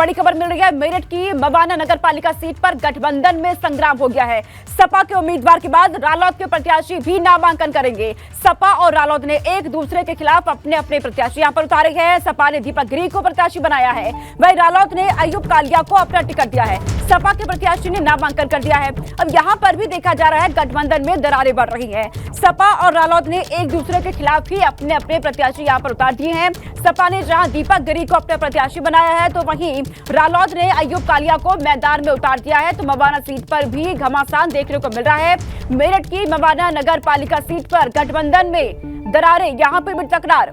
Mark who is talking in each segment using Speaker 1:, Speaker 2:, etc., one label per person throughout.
Speaker 1: बड़ी खबर मिल रही है। मेरठ की मवाना नगर पालिका सीट पर गठबंधन में संग्राम हो गया है। सपा के उम्मीदवार के बाद रालोद के प्रत्याशी भी नामांकन करेंगे। सपा और रालोद ने एक दूसरे के खिलाफ अपने अपने प्रत्याशी यहां पर उतारे हैं। सपा ने दीपक गिरी को प्रत्याशी बनाया है, वहीं रालोद ने अयूब कालिया को अपना टिकट दिया है। सपा के प्रत्याशी ने नामांकन कर दिया है। अब यहां पर भी देखा जा रहा है गठबंधन में दरारें बढ़ रही हैं। सपा और रालोद ने एक दूसरे के खिलाफ ही अपने अपने प्रत्याशी यहां पर उतार दिए हैं। सपा ने जहां दीपक गिरी को अपना प्रत्याशी बनाया है, तो वहीं रालोद ने अयूब कालिया को मैदान में उतार दिया है। तो मवाना सीट पर भी घमासान देखने को मिल रहा है। मेरठ की मवाना नगर पालिका सीट पर गठबंधन में दरारें, यहां पर भी टकरार।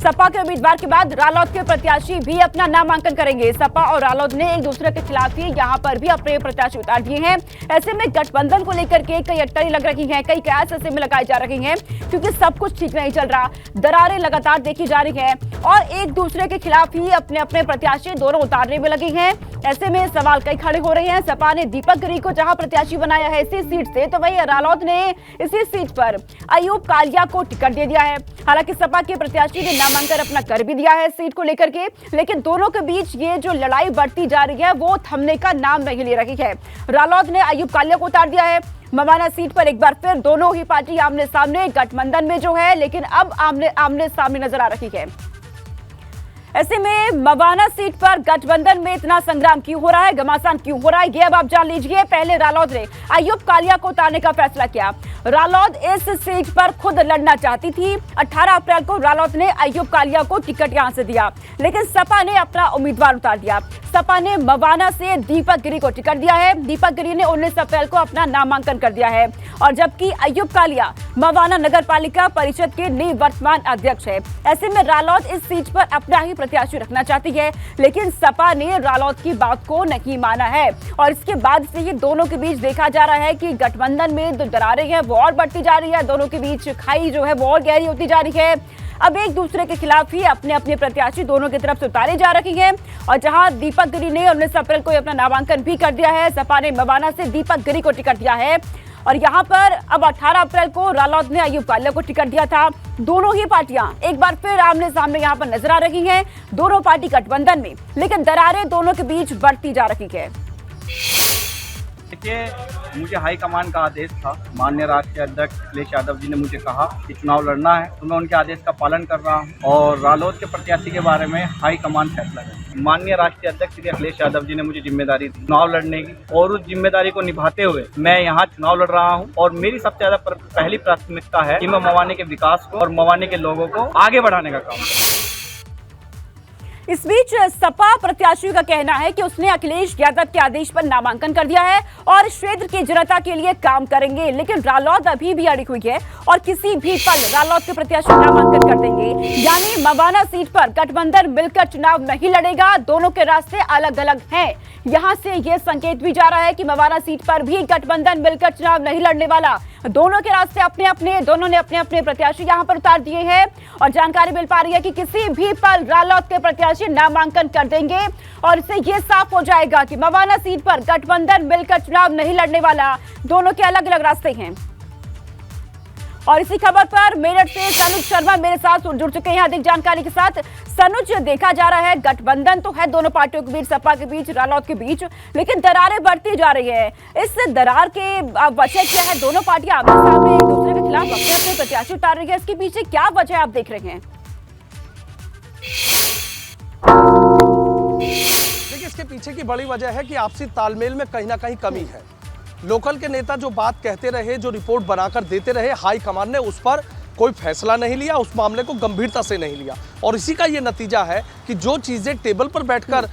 Speaker 1: सपा के उम्मीदवार के बाद रालोद के प्रत्याशी भी अपना नामांकन करेंगे। सपा और रालोद ने एक दूसरे के खिलाफ ही यहां पर भी अपने प्रत्याशी उतार दिए हैं। ऐसे में गठबंधन को लेकर के कई अटकलें लग रही हैं, कई कयास ऐसे में लगाई जा रही हैं, क्योंकि सब कुछ ठीक नहीं चल रहा। दरारें लगातार देखी जा रही है और एक दूसरे के खिलाफ ही अपने अपने प्रत्याशी दोनों उतारने में लगे हैं। ऐसे में सवाल कई खड़े हो रहे हैं। सपा ने दीपक गिरी को जहां प्रत्याशी बनाया है इसी सीट से, तो वहीं रालोद ने इसी सीट पर अयूब कालिया को टिकट दे दिया है। हालांकि सपा के प्रत्याशी ने नामांकन अपना कर भी दिया है सीट को लेकर के, लेकिन दोनों के बीच ये जो लड़ाई बढ़ती जा रही है वो थमने का नाम नहीं ले रही है। रालोद ने अयूब कालिया को उतार दिया है। मवाना सीट पर एक बार फिर दोनों ही पार्टी आमने सामने गठबंधन में जो है, लेकिन अब आमने सामने नजर आ रही है। ऐसे में मवाना सीट पर गठबंधन में इतना संग्राम क्यों हो रहा है, घमासान क्यों हो रहा है, ये अब आप जान लीजिए। पहले रालोद ने अयूब कालिया को उतारने का फैसला किया। रालोद इस सीट पर खुद लड़ना चाहती थी। 18 अप्रैल को रालोद ने अयूब कालिया को टिकट यहां से दिया, लेकिन सपा ने अपना उम्मीदवार उतार दिया। सपा ने मवाना से दीपक गिरी को टिकट दिया है। दीपक गिरी ने 19 अप्रैल को अपना नामांकन कर दिया है, और जबकि अयूब कालिया मवाना नगर पालिका परिषद के निवर्तमान अध्यक्ष है। ऐसे में रालोद इस सीट पर अपना ही प्रत्याशी रखना चाहती है, लेकिन सपा ने रालोद की बात को नहीं माना है। और इसके बाद से ये दोनों के बीच देखा जा रहा है कि गठबंधन में जो दरारें हैं वो और बढ़ती जा रही है। दोनों के बीच खाई जो है वो और गहरी होती जा रही है। अब एक दूसरे के खिलाफ ही अपने अपने प्रत्याशी दोनों की तरफ से उतारे जा रही हैं। और जहां दीपक गिरी ने 19 अप्रैल को अपना नामांकन भी कर दिया है, सपा ने मवाना से दीपक गिरी को टिकट दिया है। और यहां पर अब 18 अप्रैल को रालोद ने अयूब कालिया को टिकट दिया था। दोनों ही पार्टियां एक बार फिर आमने सामने यहां पर नजर आ रही हैं। दोनों पार्टी गठबंधन में, लेकिन दरारें दोनों के बीच बढ़ती जा रही है।
Speaker 2: देखिए, मुझे हाईकमान का आदेश था। माननीय राष्ट्रीय अध्यक्ष अखिलेश यादव जी ने मुझे कहा कि चुनाव लड़ना है, तो मैं उनके आदेश का पालन कर रहा हूं। और रालोद के प्रत्याशी के बारे में हाईकमान फैसला है। माननीय राष्ट्रीय अध्यक्ष श्री अखिलेश यादव जी ने मुझे जिम्मेदारी दी चुनाव लड़ने की, और उस जिम्मेदारी को निभाते हुए मैं यहाँ चुनाव लड़ रहा हूँ। और मेरी सबसे ज्यादा पहली प्राथमिकता है कि मैं मवाने के विकास को और मवाने के लोगों को आगे बढ़ाने का काम करूँ।
Speaker 1: इस बीच सपा प्रत्याशी का कहना है कि उसने अखिलेश यादव के आदेश पर नामांकन कर दिया है और क्षेत्र की जनता के लिए काम करेंगे। लेकिन रालोद अभी भी अड़ी हुई है और किसी भी पल रालोद के प्रत्याशी नामांकन कर देंगे। यानी मवाना सीट पर गठबंधन मिलकर चुनाव नहीं लड़ेगा, दोनों के रास्ते अलग अलग हैं। यहां से यह संकेत भी जा रहा है कि मवाना सीट पर भी गठबंधन मिलकर चुनाव नहीं लड़ने वाला। दोनों के रास्ते अपने अपने, दोनों ने अपने अपने प्रत्याशी यहां पर उतार दिए हैं। और जानकारी मिल पा रही है कि किसी भी पल रालोद के प्रत्याशी नामांकन कर देंगे, और इससे यह साफ हो जाएगा कि मवाना सीट पर गठबंधन मिलकर चुनाव नहीं लड़ने वाला। दोनों के अलग अलग रास्ते हैं। और इसी खबर पर मेरठ से सनुज शर्मा मेरे साथ जुड़ चुके हैं अधिक जानकारी के साथ। सनुज, देखा जा रहा है गठबंधन तो है दोनों पार्टियों के बीच, सपा के बीच, रालोद के बीच, लेकिन दरारें बढ़ती जा रही है। इस दरार के वजह क्या है? दोनों पार्टियां आमने सामने एक दूसरे के खिलाफ अपने अपने प्रत्याशी उतार रही है। इसके पीछे क्या वजह आप देख रहे हैं?
Speaker 3: देखिए, इसके पीछे की बड़ी वजह है कि आपसी तालमेल में कहीं ना कहीं कमी है। लोकल के नेता जो बात कहते रहे, जो रिपोर्ट बनाकर देते रहे, हाई कमान ने उस पर कोई फैसला नहीं लिया, उस मामले को गंभीरता से नहीं लिया। और इसी का ये नतीजा है कि जो चीज़ें टेबल पर बैठकर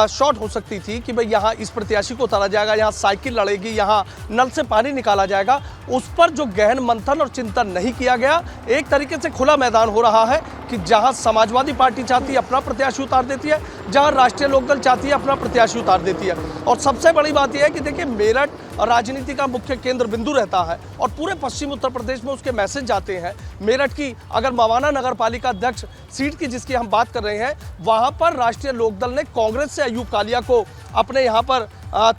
Speaker 3: शॉर्ट हो सकती थी कि भाई यहाँ इस प्रत्याशी को उतारा जाएगा, यहाँ साइकिल लड़ेगी, यहाँ नल से पानी निकाला जाएगा, उस पर जो गहन मंथन और चिंतन नहीं किया गया। एक तरीके से खुला मैदान हो रहा है कि जहाँ समाजवादी पार्टी चाहती है अपना प्रत्याशी उतार देती है, जहाँ राष्ट्रीय लोकदल चाहती है अपना प्रत्याशी उतार देती है। और सबसे बड़ी बात यह है कि देखिए, मेरठ राजनीति का मुख्य केंद्र बिंदु रहता है और पूरे पश्चिम उत्तर प्रदेश में उसके मैसेज जाते हैं। मेरठ की अगर मवाना नगर पालिका अध्यक्ष सीट की जिसकी हम बात कर रहे हैं, वहाँ पर राष्ट्रीय लोकदल ने कांग्रेस से अयूब कालिया को अपने यहाँ पर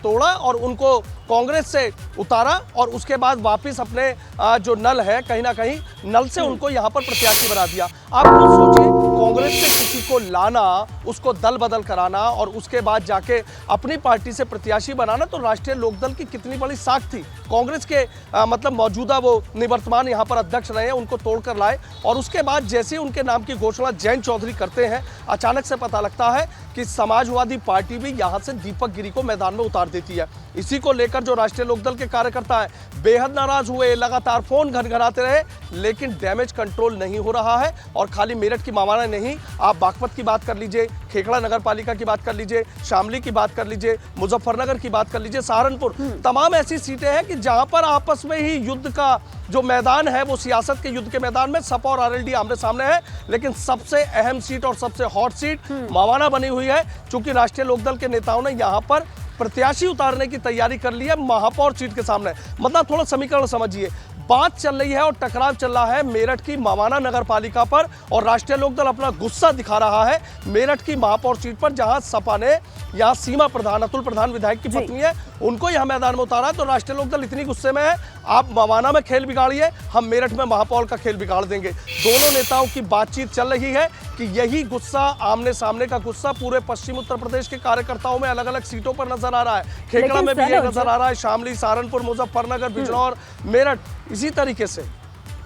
Speaker 3: तोड़ा और उनको कांग्रेस से उतारा, और उसके बाद वापस अपने जो नल है, कहीं ना कहीं नल से उनको यहाँ पर प्रत्याशी बना दिया। आप खुद सोचिए, कांग्रेस से किसी को लाना, उसको दल बदल कराना और उसके बाद जाके अपनी पार्टी से प्रत्याशी बनाना, तो राष्ट्रीय लोकदल की कितनी बड़ी साख थी। कांग्रेस के मतलब मौजूदा वो निवर्तमान यहाँ पर अध्यक्ष रहे हैं, उनको तोड़कर लाए और उसके बाद जैसे ही उनके नाम की घोषणा जयंत चौधरी करते हैं, अचानक से पता लगता है कि समाजवादी पार्टी भी यहाँ से दीपक गिरी को मैदान में उतार देती है। इसी को लेकर जो राष्ट्रीय लोकदल के कार्यकर्ता हैं बेहद नाराज हुए, लगातार फोन घनघनाते रहे, लेकिन डैमेज कंट्रोल नहीं हो रहा है। और खाली मेरठ की मावाना नहीं, आप बागपत की बात कर लीजिए, खेखड़ा नगर पालिका की बात कर लीजिए, शामली की बात कर लीजिए, मुजफ्फरनगर की बात कर लीजिए, सहारनपुर, तमाम ऐसी सीटें हैं कि जहां पर आपस में ही युद्ध का जो मैदान है वो सियासत के युद्ध के मैदान में सपा और आरएलडी आमने सामने है। लेकिन सबसे अहम सीट और सबसे हॉट सीट मावाना बनी हुई है, क्योंकि राष्ट्रीय लोकदल के नेताओं ने यहां पर प्रत्याशी उतारने की तैयारी कर ली है महापौर सीट के सामने। मतलब थोड़ा समीकरण समझिए, बात चल रही है और टकराव चल रहा है मेरठ की मावाना नगर पालिका पर और राष्ट्रीय लोकदल अपना गुस्सा दिखा रहा है मेरठ की महापौर सीट पर, जहां सपा ने यहाँ सीमा प्रधान, अतुल प्रधान विधायक की पत्नी है, उनको यहाँ मैदान में उतारा। तो राष्ट्रीय लोकदल इतनी गुस्से में है, आप मावाना में खेल बिगाड़िए, हम मेरठ में महापौर का खेल बिगाड़ देंगे। दोनों नेताओं की बातचीत चल रही है कि यही गुस्सा, आमने सामने का गुस्सा पूरे पश्चिम उत्तर प्रदेश के कार्यकर्ताओं में अलग अलग सीटों पर नजर आ रहा है। खेखड़ा में भी ये नजर आ रहा है, शामली, सहारनपुर, मुजफ्फरनगर, बिजनौर, मेरठ, इसी तरीके से।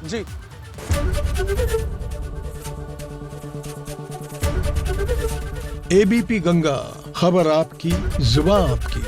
Speaker 3: जी
Speaker 4: एबीपी गंगा, खबर आपकी, जुबान आपकी।